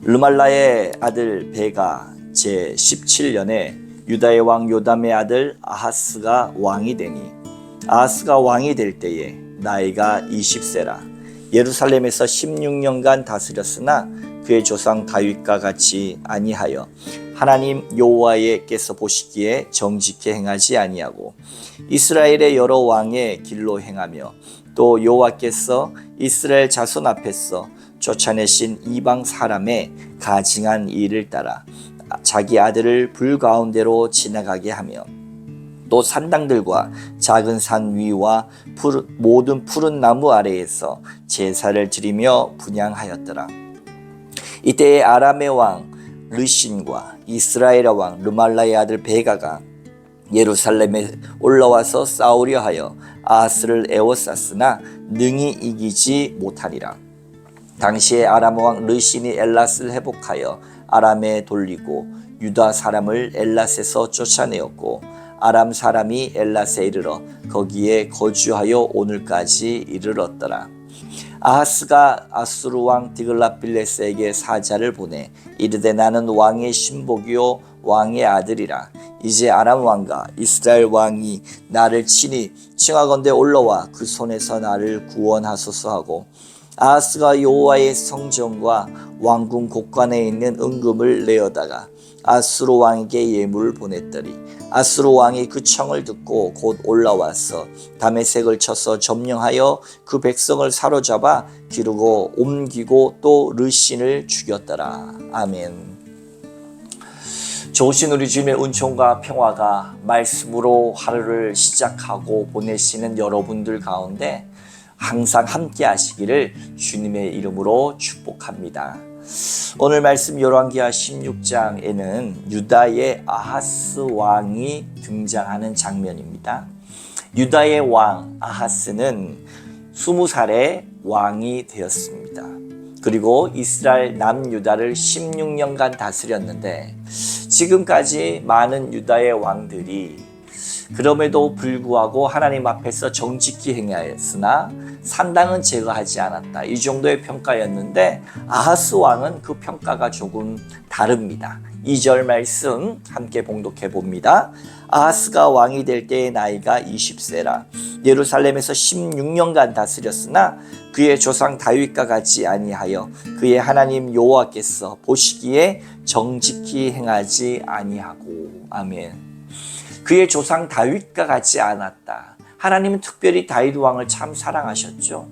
르말라의 아들 베가 제17년에 유다의 왕 요담의 아들 아하스가 왕이 되니 아하스가 왕이 될 때에 나이가 20세라. 예루살렘에서 16년간 다스렸으나 그의 조상 다윗과 같이 아니하여 하나님 여호와께서 보시기에 정직히 행하지 아니하고 이스라엘의 여러 왕의 길로 행하며 또 여호와께서 이스라엘 자손 앞에서 쫓아내신 이방 사람의 가증한 일을 따라 자기 아들을 불 가운데로 지나가게 하며 또 산당들과 작은 산 위와 모든 푸른 나무 아래에서 제사를 드리며 분향하였더라. 이때에 아람의 왕 르신과 이스라엘의 왕 르말라의 아들 베가가 예루살렘에 올라와서 싸우려 하여 아하스를 에워쌌으나 능히 이기지 못하니라. 당시에 아람 왕 르신이 엘랏을 회복하여 아람에 돌리고 유다 사람을 엘랏에서 쫓아내었고 아람 사람이 엘랏에 이르러 거기에 거주하여 오늘까지 이르렀더라. 아하스가 아수르 왕 디글랏빌레스에게 사자를 보내 이르되 나는 왕의 신복이요 왕의 아들이라. 이제 아람 왕과 이스라엘 왕이 나를 친히 칭하건대 올라와 그 손에서 나를 구원하소서 하고 아하스가 여호와의 성전과 왕궁 곳간에 있는 은금을 내어다가 아수르 왕에게 예물을 보냈더니 아수르 왕이 그 청을 듣고 곧 올라와서 다메섹을 쳐서 점령하여 그 백성을 사로잡아 기르고 옮기고 또 르신을 죽였더라. 아멘. 좋으신 우리 주님의 은총과 평화가 말씀으로 하루를 시작하고 보내시는 여러분들 가운데 항상 함께 하시기를 주님의 이름으로 축복합니다. 오늘 말씀 열왕기하 16장에는 유다의 아하스 왕이 등장하는 장면입니다. 유다의 왕 아하스는 20살에 왕이 되었습니다. 그리고 이스라엘 남유다를 16년간 다스렸는데 지금까지 많은 유다의 왕들이 그럼에도 불구하고 하나님 앞에서 정직히 행하였으나 산당은 제거하지 않았다. 이 정도의 평가였는데 아하스 왕은 그 평가가 조금 다릅니다. 2절 말씀 함께 봉독해 봅니다. 아하스가 왕이 될 때의 나이가 20세라. 예루살렘에서 16년간 다스렸으나 그의 조상 다윗과 같이 아니하여 그의 하나님 여호와께서 보시기에 정직히 행하지 아니하고. 아멘. 그의 조상 다윗과 같지 않았다. 하나님은 특별히 다윗 왕을 참 사랑하셨죠.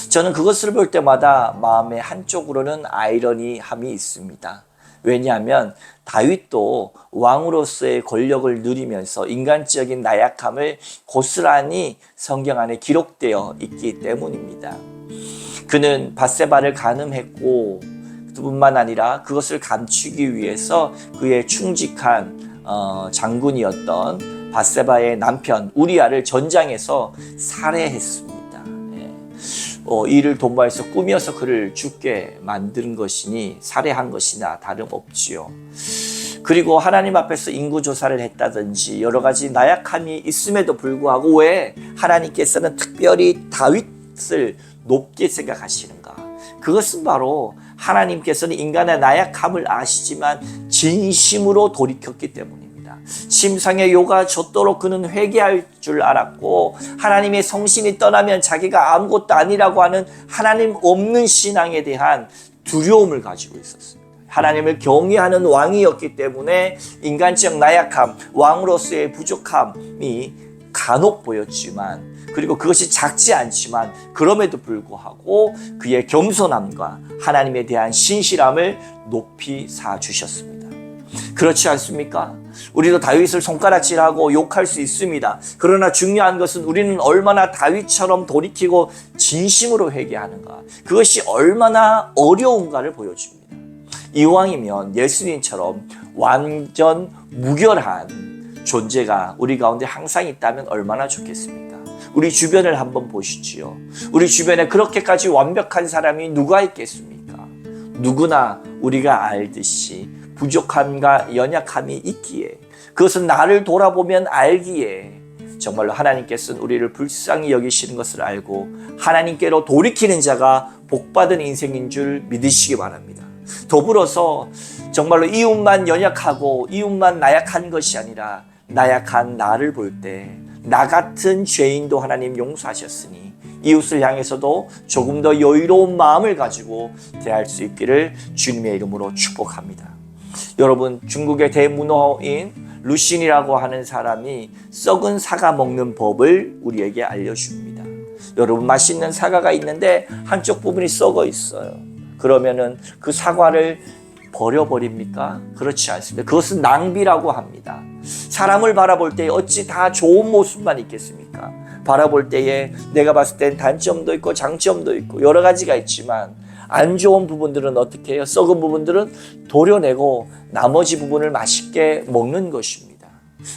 저는 그것을 볼 때마다 마음의 한쪽으로는 아이러니함이 있습니다. 왜냐하면 다윗도 왕으로서의 권력을 누리면서 인간적인 나약함을 고스란히 성경 안에 기록되어 있기 때문입니다. 그는 밧세바를 간음했고 뿐만 아니라 그것을 감추기 위해서 그의 충직한 장군이었던 밧세바의 남편 우리아를 전장에서 살해했습니다. 이를 도모해서 꾸며서 그를 죽게 만든 것이니 살해한 것이나 다름없지요. 그리고 하나님 앞에서 인구조사를 했다든지 여러 가지 나약함이 있음에도 불구하고 왜 하나님께서는 특별히 다윗을 높게 생각하시는가? 그것은 바로 하나님께서는 인간의 나약함을 아시지만 진심으로 돌이켰기 때문입니다. 침상에 요가 젖도록 그는 회개할 줄 알았고 하나님의 성신이 떠나면 자기가 아무것도 아니라고 하는 하나님 없는 신앙에 대한 두려움을 가지고 있었습니다. 하나님을 경외하는 왕이었기 때문에 인간적 나약함, 왕으로서의 부족함이 간혹 보였지만 그리고 그것이 작지 않지만 그럼에도 불구하고 그의 겸손함과 하나님에 대한 신실함을 높이 사주셨습니다. 그렇지 않습니까? 우리도 다윗을 손가락질하고 욕할 수 있습니다. 그러나 중요한 것은 우리는 얼마나 다윗처럼 돌이키고 진심으로 회개하는가, 그것이 얼마나 어려운가를 보여줍니다. 이왕이면 예수님처럼 완전 무결한 존재가 우리 가운데 항상 있다면 얼마나 좋겠습니까? 우리 주변을 한번 보시지요. 우리 주변에 그렇게까지 완벽한 사람이 누가 있겠습니까? 누구나 우리가 알듯이 부족함과 연약함이 있기에, 그것은 나를 돌아보면 알기에 정말로 하나님께서는 우리를 불쌍히 여기시는 것을 알고 하나님께로 돌이키는 자가 복받은 인생인 줄 믿으시기 바랍니다. 더불어서 정말로 이웃만 연약하고 이웃만 나약한 것이 아니라 나약한 나를 볼 때 나 같은 죄인도 하나님 용서하셨으니 이웃을 향해서도 조금 더 여유로운 마음을 가지고 대할 수 있기를 주님의 이름으로 축복합니다. 여러분, 중국의 대문호인 루신이라고 하는 사람이 썩은 사과 먹는 법을 우리에게 알려줍니다. 여러분, 맛있는 사과가 있는데 한쪽 부분이 썩어 있어요. 그러면은 그 사과를 버려버립니까? 그렇지 않습니다. 그것은 낭비라고 합니다. 사람을 바라볼 때 어찌 다 좋은 모습만 있겠습니까? 바라볼 때에 내가 봤을 땐 단점도 있고 장점도 있고 여러 가지가 있지만 안 좋은 부분들은 어떻게 해요? 썩은 부분들은 도려내고 나머지 부분을 맛있게 먹는 것입니다.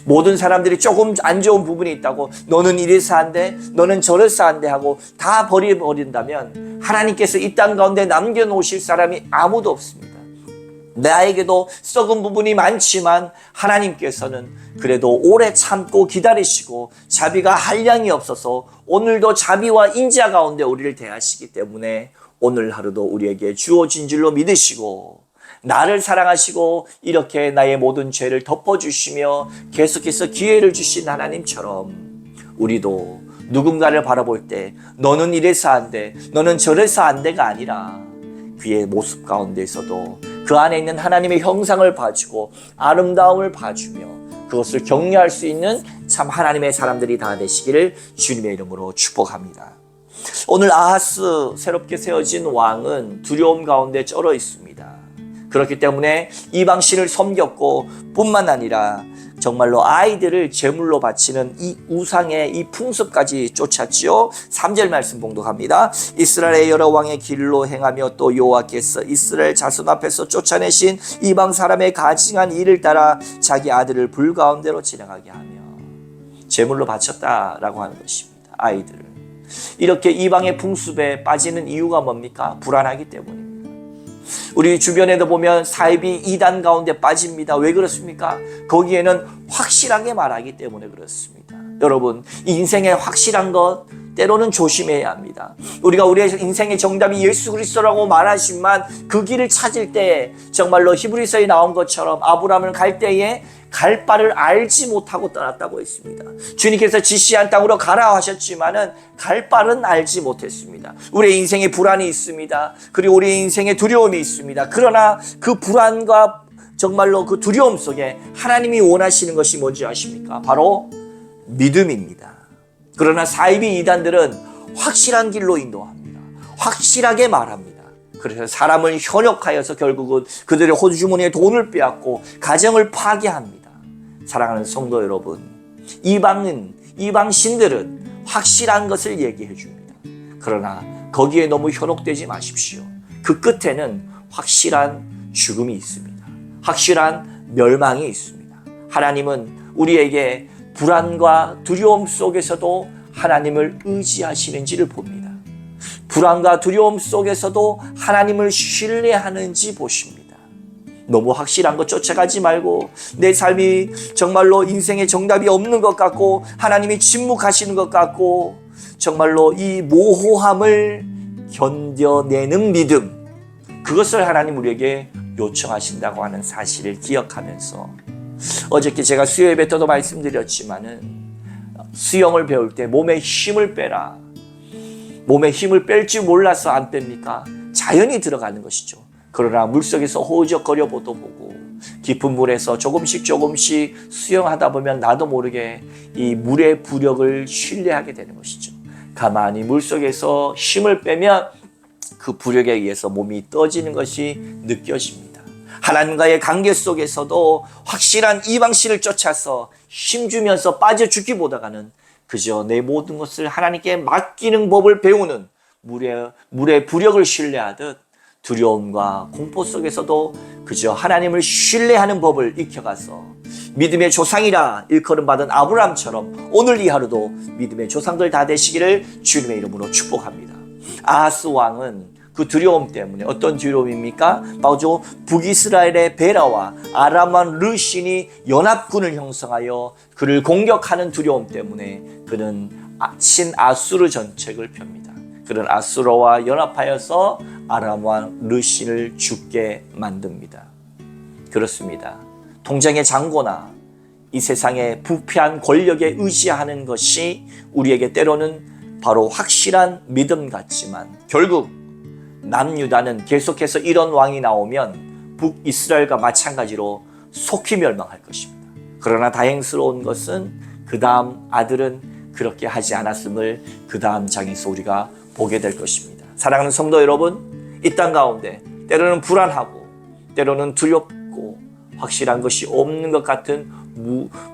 모든 사람들이 조금 안 좋은 부분이 있다고 너는 이래서 안 돼, 너는 저래서 안 돼 하고 다 버려버린다면 하나님께서 이 땅 가운데 남겨놓으실 사람이 아무도 없습니다. 나에게도 썩은 부분이 많지만 하나님께서는 그래도 오래 참고 기다리시고 자비가 한량이 없어서 오늘도 자비와 인자 가운데 우리를 대하시기 때문에 오늘 하루도 우리에게 주어진 줄로 믿으시고 나를 사랑하시고 이렇게 나의 모든 죄를 덮어주시며 계속해서 기회를 주신 하나님처럼 우리도 누군가를 바라볼 때 너는 이래서 안 돼, 너는 저래서 안 돼가 아니라 그의 모습 가운데서도 그 안에 있는 하나님의 형상을 봐주고 아름다움을 봐주며 그것을 격려할 수 있는 참 하나님의 사람들이 다 되시기를 주님의 이름으로 축복합니다. 오늘 아하스 새롭게 세워진 왕은 두려움 가운데 쩔어 있습니다. 그렇기 때문에 이방신을 섬겼고 뿐만 아니라 정말로 아이들을 제물로 바치는 이 우상의 이 풍습까지 쫓았지요. 3절 말씀 봉독합니다. 이스라엘의 여러 왕의 길로 행하며 또 여호와께서 이스라엘 자손 앞에서 쫓아내신 이방 사람의 가증한 일을 따라 자기 아들을 불 가운데로 지나가게 하며 제물로 바쳤다라고 하는 것입니다. 아이들을. 이렇게 이방의 풍습에 빠지는 이유가 뭡니까? 불안하기 때문입니다. 우리 주변에도 보면 사이비 이단 가운데 빠집니다. 왜 그렇습니까? 거기에는 확실하게 말하기 때문에 그렇습니다. 여러분, 인생의 확실한 것 때로는 조심해야 합니다. 우리가 우리의 인생의 정답이 예수 그리스도라고 말하지만 그 길을 찾을 때 정말로 히브리서에 나온 것처럼 아브라함을 갈 때에 갈 바를 알지 못하고 떠났다고 했습니다. 주님께서 지시한 땅으로 가라 하셨지만은 갈 바는 알지 못했습니다. 우리의 인생에 불안이 있습니다. 그리고 우리의 인생에 두려움이 있습니다. 그러나 그 불안과 정말로 그 두려움 속에 하나님이 원하시는 것이 뭔지 아십니까? 바로 믿음입니다. 그러나 사이비 이단들은 확실한 길로 인도합니다. 확실하게 말합니다. 그래서 사람을 현혹하여서 결국은 그들의 호주머니에 돈을 빼앗고 가정을 파괴합니다. 사랑하는 성도 여러분, 이방신들은 확실한 것을 얘기해 줍니다. 그러나 거기에 너무 현혹되지 마십시오. 그 끝에는 확실한 죽음이 있습니다. 확실한 멸망이 있습니다. 하나님은 우리에게 불안과 두려움 속에서도 하나님을 의지하시는지를 봅니다. 불안과 두려움 속에서도 하나님을 신뢰하는지 보십니다. 너무 확실한 것 쫓아가지 말고 내 삶이 정말로 인생의 정답이 없는 것 같고 하나님이 침묵하시는 것 같고 정말로 이 모호함을 견뎌내는 믿음, 그것을 하나님 우리에게 요청하신다고 하는 사실을 기억하면서 어저께 제가 수요 예배 때도 말씀드렸지만은 수영을 배울 때 몸에 힘을 빼라. 몸에 힘을 뺄 줄 몰라서 안 뺍니까? 자연히 들어가는 것이죠. 그러나 물속에서 허우적거려 보도 보고 깊은 물에서 조금씩 수영하다 보면 나도 모르게 이 물의 부력을 신뢰하게 되는 것이죠. 가만히 물속에서 힘을 빼면 그 부력에 의해서 몸이 떠지는 것이 느껴집니다. 하나님과의 관계 속에서도 확실한 이방신을 쫓아서 힘주면서 빠져 죽기보다는 그저 내 모든 것을 하나님께 맡기는 법을 배우는 물의 부력을 신뢰하듯 두려움과 공포 속에서도 그저 하나님을 신뢰하는 법을 익혀가서 믿음의 조상이라 일컬음받은 아브라함처럼 오늘 이 하루도 믿음의 조상들 다 되시기를 주님의 이름으로 축복합니다. 아하스 왕은 그 두려움 때문에, 어떤 두려움입니까? 바로 북이스라엘의 베라와 아람 왕 르신이 연합군을 형성하여 그를 공격하는 두려움 때문에 그는 친아수르 전책을 펴니다. 그런 아수르와 연합하여서 아람 왕 르신을 죽게 만듭니다. 그렇습니다. 통장의 잔고나 이 세상의 부패한 권력에 의지하는 것이 우리에게 때로는 바로 확실한 믿음 같지만 결국 남유다는 계속해서 이런 왕이 나오면 북이스라엘과 마찬가지로 속히 멸망할 것입니다. 그러나 다행스러운 것은 그 다음 아들은 그렇게 하지 않았음을 그 다음 장에서 우리가 보게 될 것입니다. 사랑하는 성도 여러분, 이 땅 가운데 때로는 불안하고 때로는 두렵고 확실한 것이 없는 것 같은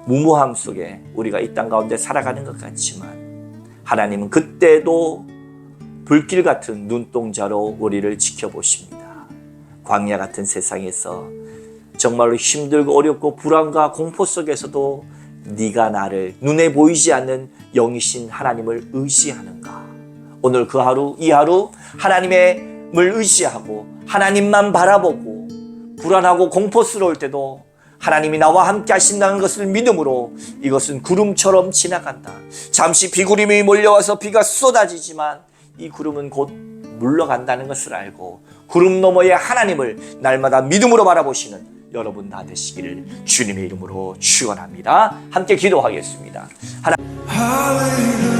무모함 속에 우리가 이 땅 가운데 살아가는 것 같지만 하나님은 그때도 불길 같은 눈동자로 우리를 지켜보십니다. 광야 같은 세상에서 정말로 힘들고 어렵고 불안과 공포 속에서도 네가 나를 눈에 보이지 않는 영이신 하나님을 의지하는가? 오늘 그 하루 이 하루 하나님을 의지하고 하나님만 바라보고 불안하고 공포스러울 때도 하나님이 나와 함께 하신다는 것을 믿음으로 이것은 구름처럼 지나간다. 잠시 비구름이 몰려와서 비가 쏟아지지만 이 구름은 곧 물러간다는 것을 알고 구름 너머의 하나님을 날마다 믿음으로 바라보시는 여러분 다 되시기를 주님의 이름으로 축원합니다. 함께 기도하겠습니다. 하나님